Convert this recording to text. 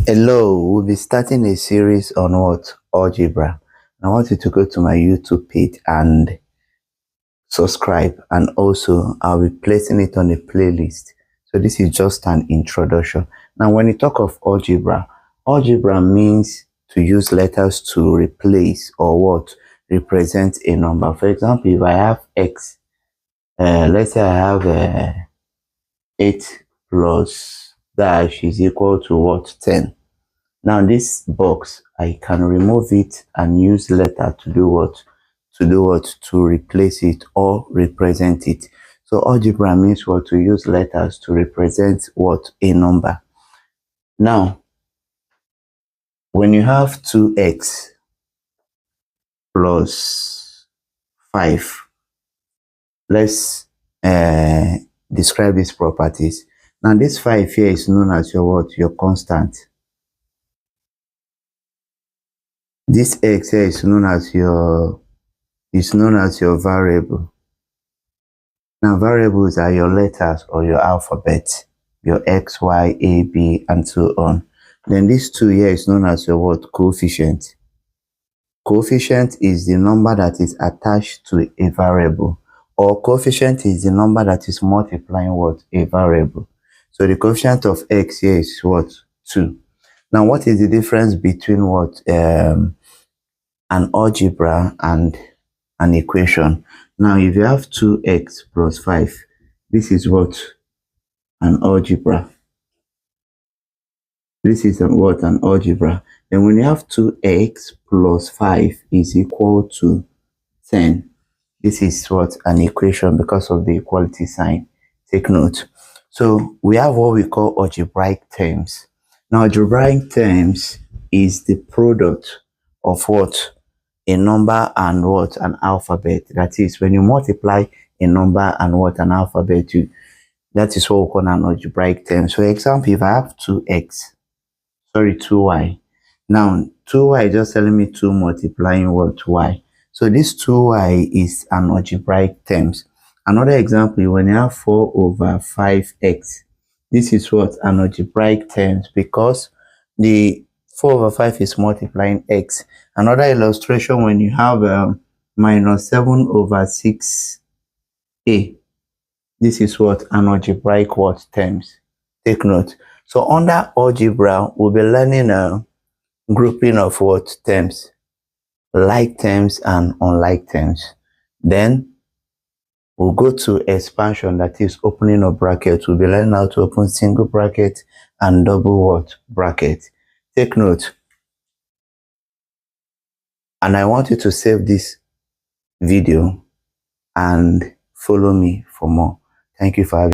Hello, we'll be starting a series on what? Algebra. I want you to go to my YouTube page and subscribe, and also I'll be placing it on a playlist. So this is just an introduction. Now when you talk of algebra means to use letters to replace or what? Represent a number. For example, if I have x, let's say I have 8 plus dash is equal to what? 10. Now this box, I can remove it and use letter to do what? To replace it or represent it. So algebra means what? To use letters to represent what? A number. Now, when you have 2x plus 5, let's describe these properties. Now this 5 here is known as your what? Your constant. This x here is known as your variable. Now variables are your letters or your alphabet, your x, y, a, b, and so on. Then this 2 here is known as your what? Coefficient. Coefficient is the number that is attached to a variable, or coefficient is the number that is multiplying what? A variable. So the coefficient of x here is what? 2. Now what is the difference between what? An algebra and an equation? Now if you have 2x plus 5, this is what? An algebra. This is what? An algebra. Then when you have 2x plus 5 is equal to 10, this is what? An equation, because of the equality sign. Take note. So we have what we call algebraic terms. Now algebraic terms is the product of what? A number and what? An alphabet. That is, when you multiply a number and what? An alphabet, that is what we call an algebraic term. So example, if I have 2y. Now 2y just telling me 2 multiplying what? Y. So this 2y is an algebraic terms. Another example, when you have 4 over 5x, this is what? An algebraic terms, because the 4 over 5 is multiplying x. Another illustration, when you have minus 7 over 6a, this is what? An algebraic what? Terms. Take note. So under algebra, we'll be learning a grouping of what? Terms. Like terms and unlike terms. Then we'll go to expansion, that is opening of bracket. We'll be learning how to open single bracket and double what? Bracket. Take note. And I want you to save this video and follow me for more. Thank you for having